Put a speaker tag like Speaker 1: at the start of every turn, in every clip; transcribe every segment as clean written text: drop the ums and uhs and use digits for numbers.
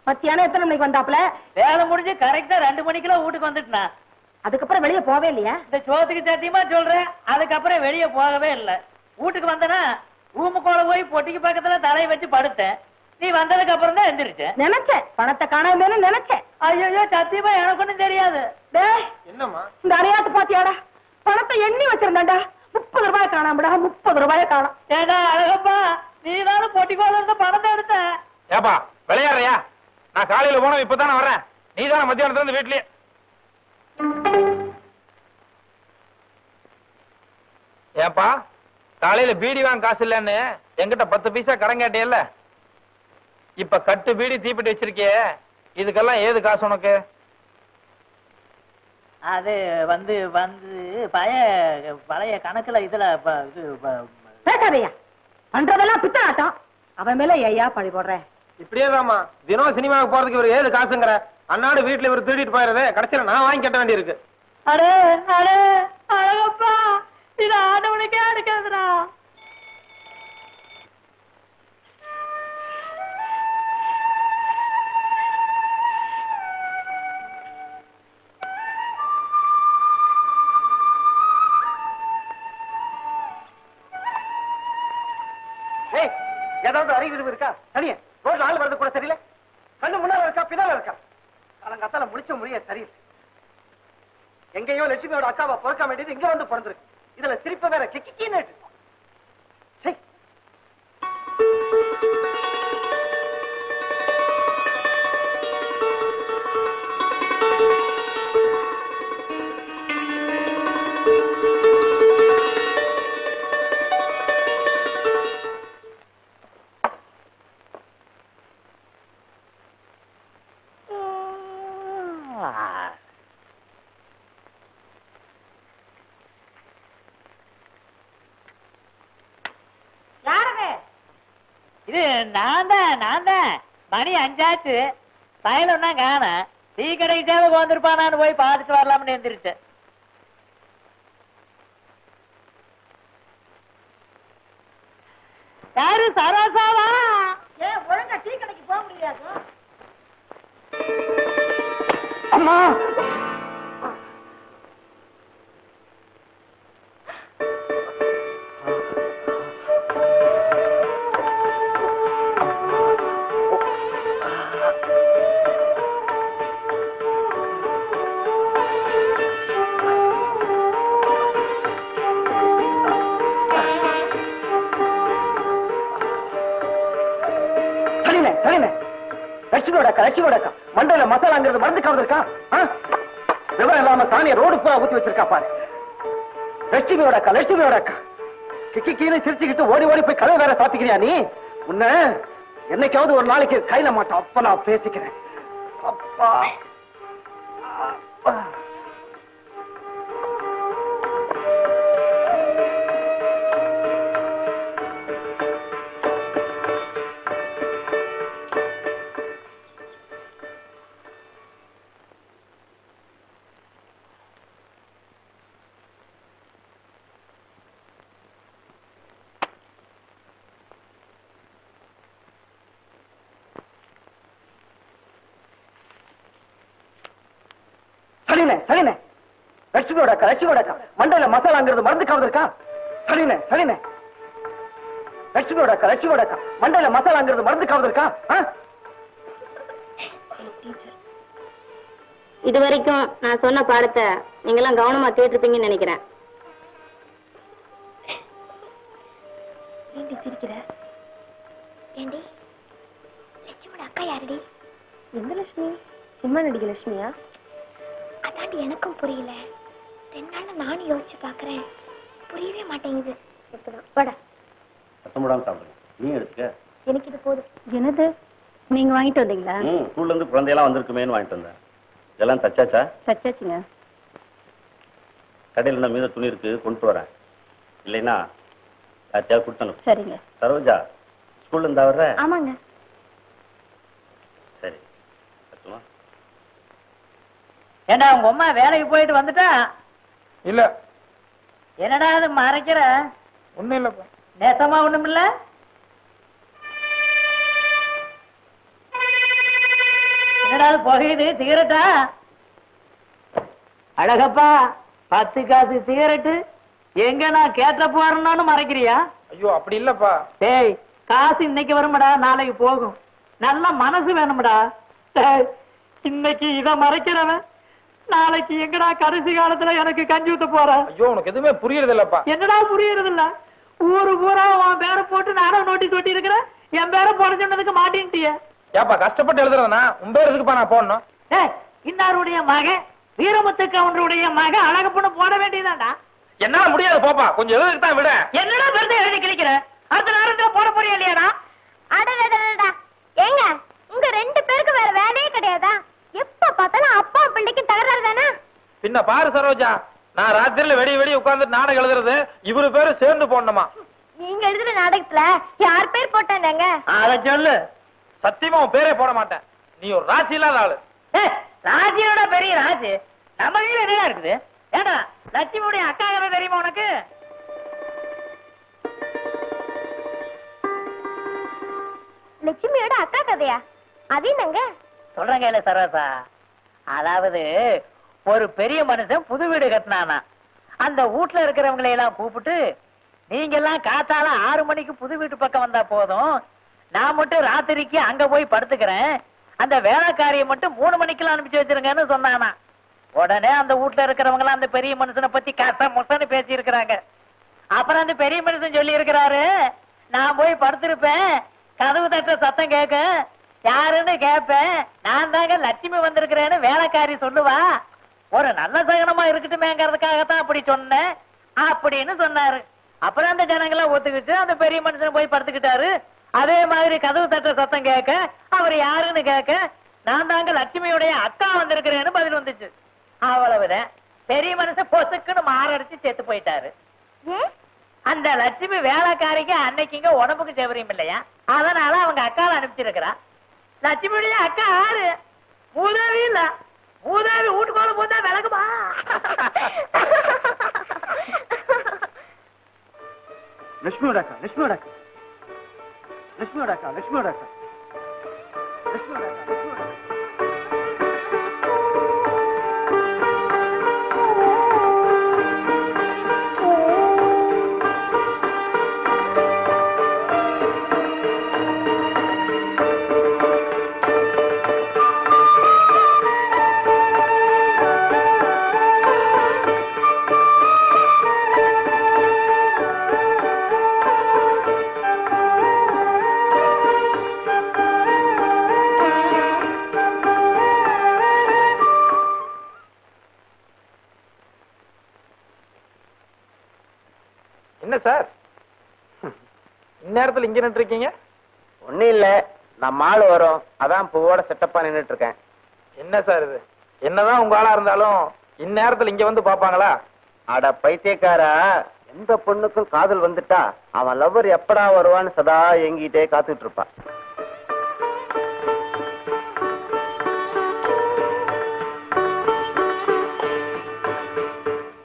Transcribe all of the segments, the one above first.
Speaker 1: மத்தியானம் எத்தனை மணிக்கு வந்தாப்ல?
Speaker 2: வேலை முடிஞ்சு கரெக்டா 2 மணிக்குள்ள வீட்டுக்கு வந்துட்டுனா.
Speaker 1: அதுக்கப்புறம் வெளியே போவே இல்லையா?
Speaker 2: இந்த சோத்துக்கு சத்தியமா சொல்றேன், அதுக்கப்புறம் வெளியே போகவே இல்லை. வீட்டுக்கு வந்தனா ரூமுக்குள்ள போய் பொட்டிக்கு பக்கத்துல தலையை வச்சு படுத்தேன். நீ வந்ததுக்கு அப்புறம் தான் எந்திரிச்சேன்.
Speaker 1: நினைச்சேன் பணத்தை காணாம நினைச்சேன்.
Speaker 2: ஐயோ சத்தியமா எனக்கு ஒண்ணும் தெரியாது.
Speaker 3: என்னம்மா
Speaker 1: இந்த அரையாத்து பாத்தியாடா? பணத்தை எண்ணி வச்சிருந்தாண்டா. 30 ரூபாய் காணாமடா. 30 ரூபாய் காணாம்.
Speaker 2: ஏடா அழகப்பா, நீ தானே பொட்டிக்கோல இருந்த பணத்தை எடுத்த.
Speaker 3: ஏப்பா விளையாடுறியா? நான் காலையில போன இப்பதானே வர்றேன். நீ தானே மத்தியானத்துல இருந்து வீட்லயே. ஏப்பா காலையில பீடி வாங்க காசு இல்லன்னு என்கிட்ட 10 பைசா கடன் கேட்டியல்ல? இப்ப கட்டு பீடி தீப்பிட்டு வச்சிருக்கியே, இதுக்கெல்லாம் ஏது காசு உனக்கு?
Speaker 2: அது வந்து பழைய கணக்குல இதுல
Speaker 1: பேசாதையா, பண்றதெல்லாம் பித்தனாட்டம். அவன் மேல ஐயா பழி போடுறேன்.
Speaker 3: இப்படியேதாம்மா தினம் சினிமாவுக்கு போறதுக்கு இவர் ஏது காசுங்கிற? அன்னாடு வீட்டுல இவர் திருடிட்டு போயிடுறது, கடைசியில நான் வாங்கி கட்ட வேண்டியிருக்கு.
Speaker 2: அடே அடே அழகப்பா, இது ஆண்டவனுக்கே அடுக்காதுடா.
Speaker 3: ஏதாவது அறிவு இருக்கா? சரியா ரோட்ல ஆள் வரது கூட சரியில்லை. கண்ணு முன்னால இருக்கா பின்னால இருக்கா? காலங்காத்தால முடிச்ச முடிய சரியில்லை. எங்கேயோ லட்சுமியோட அக்காவை பிறக்க வேண்டியது இங்க வந்து பிறந்திருக்கு. இதுல சிரிப்ப வேற கிக்கின்னு.
Speaker 2: இது நான் தான் மணி 5 ஆச்சு. பயணம் தான் காண. டீ கடைக்கு தேவை வந்திருப்பான். நான் போய் பார்த்துட்டு வரலாம்னு எந்திரிச்சேன். யாரு சரோசாவா?
Speaker 1: ஏன் ஒழுங்கா டீ கடைக்கு போக முடியாது?
Speaker 3: அம்மா லட்சுமியோட மண்டையில மசாலாங்கிறது மறந்துக்காவது இருக்கா? விவரம் இல்லாம சாணியை ரோடு பூரா ஊத்தி வச்சிருக்கா பாரு. லட்சுமியோட அக்கா கீழே சிரிச்சுக்கிட்டு ஓடி ஓடி போய் கதவை வேற சாத்திக்கிறியா நீ? உன்ன என்னைக்காவது ஒரு நாளைக்கு கையில மாட்டோம். அப்ப நான் பேசிக்கிறேன். அப்பா சரிண்ணே லட்சுமியோட அக்கா மண்டையில மசாலாங்கிறது மறந்துக்காவது இருக்கா? சரிண்ணே லட்சுமியோட அக்கா மண்டையில மசாலாங்கிறது மறந்துக்காவது இருக்கா?
Speaker 4: இது வரைக்கும் நான் சொன்ன பாடத்தை நீங்க எல்லாம் கவனமா கேட்டிருப்பீங்கன்னு நினைக்கிறேன்.
Speaker 5: சிரிக்கிற ஏண்டி? லட்சுமியோட அக்கா யாருடி?
Speaker 4: எந்த லட்சுமி? சினிமா நடிகை லட்சுமியா?
Speaker 5: அதாண்டி எனக்கும் புரியல. 2 நாள் நானும் யோசிச்சு பாக்குறேன், புரியவே மாட்டேங்குது.
Speaker 6: நீ எடுத்துக்க.
Speaker 4: எனக்கு இது போதும். என்னது நீங்க வாங்கிட்டு வந்தீங்களா?
Speaker 6: ஸ்கூல்ல இருந்து குழந்தையெல்லாம் வந்திருக்குமேன்னு வாங்கிட்டு வந்தேன். இதெல்லாம் தச்சாச்சா?
Speaker 4: தச்சாச்சுங்க.
Speaker 6: கடையில் என்ன மீத துணி இருக்கு கொண்டு வரேன். இல்லைன்னா யார்த்தையாவது கொடுத்தணும்.
Speaker 5: சரிங்க.
Speaker 6: சரோஜா ஸ்கூல்ல இருந்தா வர்ற?
Speaker 5: ஆமாங்க.
Speaker 6: சரி.
Speaker 2: ஏண்டா உங்க அம்மா வேலைக்கு போயிட்டு வந்துட்டா?
Speaker 3: இல்ல.
Speaker 2: என்னடா அது மறைக்கிற?
Speaker 3: ஒண்ணும் இல்லப்பா.
Speaker 2: நேசமா ஒண்ணும் இல்ல? என்னடா அது புகையுது? சிகரெட்டா? அழகப்பா 10 காசு சிகரெட்டு எங்க நான் கேட்ட போறேன்னு மறைக்கிறியா?
Speaker 3: ஐயோ அப்படி இல்லப்பா.
Speaker 2: டேய் காசு இன்னைக்கு வரும்டா, நாளைக்கு போகும். நல்ல மனசு வேணும்டா. டேய் இன்னைக்கு இத மறைக்கிறவன் நாளைக்கு எங்கடா கடைசி காலத்துல எனக்கு கஞ்சி ஊத்த போற?
Speaker 3: ஐயோ உனக்கு எதுவுமே புரியறது இல்லப்பா.
Speaker 2: என்னடா புரியறது இல்ல? ஊரு பூரா உன் பேரை போட்டு நானும் நோட்டீஸ் ஒட்டி இருக்கிறேன். என் பேரை போட சொன்னதுக்கு மாட்டேன்ட்டிய.
Speaker 3: ஏப்பா கஷ்டப்பட்டு எழுதுறதுனா உன் பேர் எதுக்குப்பா நான் போடணும்?
Speaker 2: டேய் இன்னாருடைய மகன் வீரமுத்து கவுண்டருடைய மகன் அழகப்பண்ணு போட வேண்டியதாண்டா.
Speaker 3: என்னால முடியாது போப்பா, கொஞ்சம் எழுதுக்கு தான் விட.
Speaker 2: என்னடா பெருதை எழுதி கிழிக்கிற? அடுத்த நேரத்துல போட போறியா இல்லையாடா?
Speaker 5: அடடடடடா. ஏங்க உங்க 2 பேருக்கு வேற வேலையே கிடையாதா? எப்ப பார்த்தாலும் அப்பா பிள்ளைக்கு தகராறு தானே?
Speaker 3: பின்ன பாரு சரோஜா, நான் ராத்திரில வெடி உட்கார்ந்து நாடகம் எழுதுறது இவரு பேரு சேர்ந்து போடணுமா?
Speaker 5: நீங்க எழுதுற நாடகத்துல யார் பேர் போட்டாங்க?
Speaker 2: அத சொல்லு.
Speaker 3: சத்தியமா உன் பேரே போட மாட்டேன். நீ ஒரு ராசி இல்லாத ஆளு.
Speaker 2: ராஜியோட பெரிய ராஜு நம்ம கையில என்ன இருக்குது? ஏடா லட்சுமியுடைய அக்கா தெரியுமா உனக்கு?
Speaker 5: லட்சுமியோட அக்கா கதையா? அது என்னங்க
Speaker 2: சொல்றேங்க இல்ல சரோசா, அதாவது ஒரு பெரிய மனுஷன் புது வீடு கட்டினானா. அந்த வீட்டுல இருக்கிறவங்களை எல்லாம் கூப்பிட்டு, நீங்க எல்லாம் காத்தால 6 மணிக்கு புது வீட்டு பக்கம் வந்தா போதும், நான் மட்டும் ராத்திரிக்கு அங்க போய் படுத்துக்கிறேன், அந்த வேலைக்காரியை மட்டும் 3 மணிக்கெல்லாம் அனுப்பிச்சு வச்சிருங்கன்னு சொன்னானா. உடனே அந்த வீட்டுல இருக்கிறவங்க அந்த பெரிய மனுஷனை பத்தி கச முசன்னு பேசி இருக்கிறாங்க. அப்புறம் அந்த பெரிய மனுஷன் சொல்லி இருக்கிறாரு, நான் போய் படுத்திருப்பேன், கதவு தட்ட சத்தம் கேட்க, யாருன்னு கேட்பேன், நான் தாங்க லட்சுமி வந்திருக்கிறேன்னு வேலைக்காரி சொல்லுவா, ஒரு நல்ல சகனமா இருக்கட்டுமேங்கிறதுக்காகத்தான் அப்படி சொன்னேன் அப்படின்னு சொன்னாரு. அப்புறம் அந்த ஜனங்களை ஒத்துக்கிட்டு அந்த பெரிய மனுஷன் போய் படுத்துக்கிட்டாரு. அதே மாதிரி கதவு தட்ட சத்தம் கேட்க, அவர் யாருன்னு கேட்க, நான் தாங்க லட்சுமியுடைய அக்கா வந்திருக்கிறேன்னு பதில் வந்துச்சு. அவ்வளவுதான். பெரிய மனுஷன் பொசுக்குன்னு மாரடிச்சு செத்து போயிட்டாரு. அந்த லட்சுமி வேலைக்காரிக்கு அன்னைக்குங்க உடம்புக்கு செவரியும் இல்லையா, அதனால அவங்க அக்காவை அனுப்பிச்சிருக்கிறா. லட்சுமியுடைய அக்கா யாரு? மூதேவி இல்ல. மூதேவி வீட்டுக்கோல போதா விளக்குமா?
Speaker 3: லட்சுமியோட அக்கா, லட்சுமியோட அக்கா, லட்சுமியோட அக்கா, லட்சுமியோட அக்கா, லட்சுமியோட அக்கா, லட்சுமியோட அக்கா. என்ன சார் இந்நேரத்துல இங்க நின்று இருக்கீங்க?
Speaker 7: ஒண்ணும் இல்ல, நம்ம ஆளு வரும், அதான் பூவோட செட்டப்பா நின்னுட்டு இருக்கேன்.
Speaker 3: என்ன சார் இது? என்னதான் உங்க ஆளா இருந்தாலும் இந்நேரத்துல இங்க வந்து பாப்பாங்களா?
Speaker 7: அட பைத்தியக்காரா, எந்த பொண்ணுக்கும் காதல் வந்துட்டா அவன் லவ்வர் எப்படா வருவான்னு சதா ஏங்கிட்டே காத்துட்டு இருப்பா.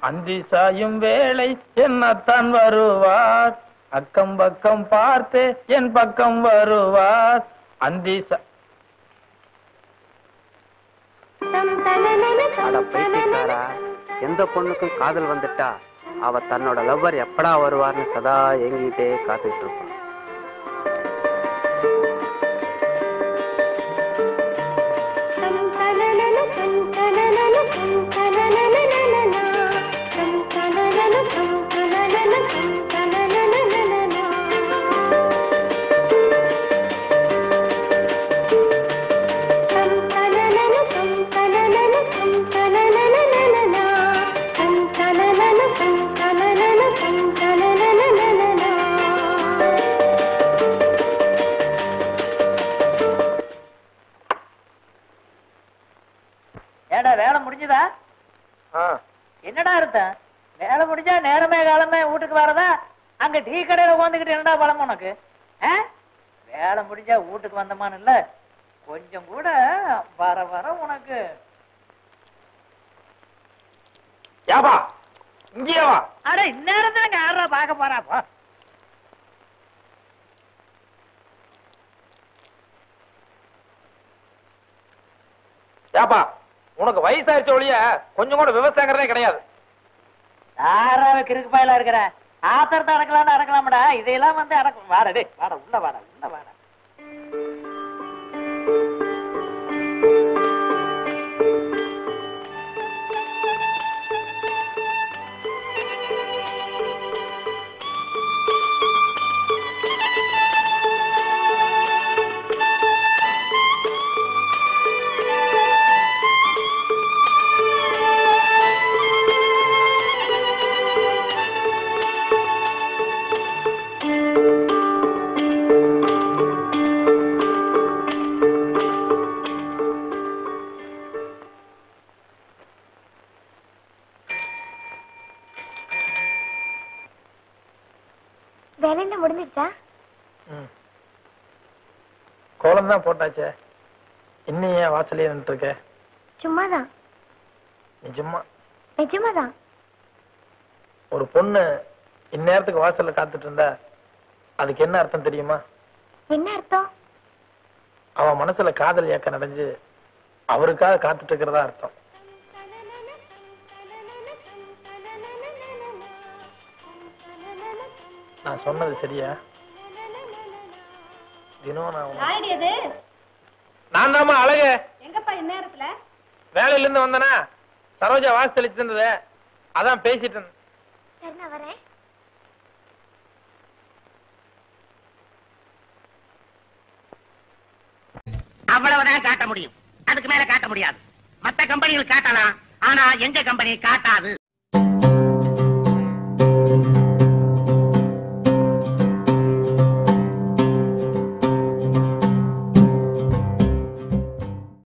Speaker 3: அந்தி சாயும் வேளை என்னத்தான் வருவார், அக்கம் பக்கம் பார்த்து என் பக்கம் வருவார். அந்தி
Speaker 7: அட பைத்தியக்காரா, எந்த பொண்ணுக்கும் காதல் வந்துட்டா அவ தன்னோட லவ்வர் எப்படா வருவார்னு சதா ஏங்கிட்டே காத்துட்டு இருப்பான்.
Speaker 2: ஏடா வேலை முடிஞ்சதா? என்னடா அர்த்தம்? வேலை முடிஞ்சா நேரமே காலமே வீட்டுக்கு வரதா, அங்க டீ கடையில உட்காந்துக்கிட்டு என்னடா பழம் உனக்கு? வேலை முடிஞ்சா வீட்டுக்கு வந்தமான்னு இல்ல, கொஞ்சம் கூட வர வர உனக்கு.
Speaker 3: யாபா இங்கேயே வா.
Speaker 2: அட இந்நேரத்துல யாரா பார்க்க போறாப்பா?
Speaker 3: யாபா உனக்கு வயசாயிருச்ச ஒழிய கொஞ்சம் கூட விவசாயங்கிறதே கிடையாது.
Speaker 2: யாராவது கிறுக்கு பாயிலா இருக்கிற ஆத்திரத்தை அடக்கலாம்னு அடக்கலாமடா, இதையெல்லாம் வந்து அடக்க வாடா. டே வாடா, உள்ள வாடா, உள்ள வாடா.
Speaker 5: வேலையெல்லாம் முடிஞ்சிருச்சா?
Speaker 8: கோலம் தான் போட்டாச்சே, இன்னும் ஏன் வாசலே நின்று இருக்க?
Speaker 5: சும்மாதான்.
Speaker 8: நிஜமா?
Speaker 5: நிஜமாதான்.
Speaker 8: ஒரு பொண்ணு இந்நேரத்துக்கு வாசல்ல காத்துட்டு இருந்தா அதுக்கு என்ன அர்த்தம் தெரியுமா?
Speaker 5: என்ன அர்த்தம்?
Speaker 8: அவன் மனசுல காதல் ஏக்கம் நடந்து அவருக்காக காத்துட்டு இருக்கிறதா அர்த்தம். நான் சொன்னது சரியா? தினம் நான் தாமா அழகு.
Speaker 1: எங்கப்பா இந்நேரத்துல?
Speaker 8: வேலையில இருந்து வந்தனா சரோஜா வாசி தெளிச்சு இருந்தது, அதான் பேசிட்டு இருந்தேன்.
Speaker 5: சரி நான் வரேன்.
Speaker 9: அவ்வளவுதான் காட்ட முடியும், அதுக்கு மேல காட்ட முடியாது. மத்த கம்பெனிகள் காட்டலாம், ஆனா எங்க கம்பெனி காட்டாது.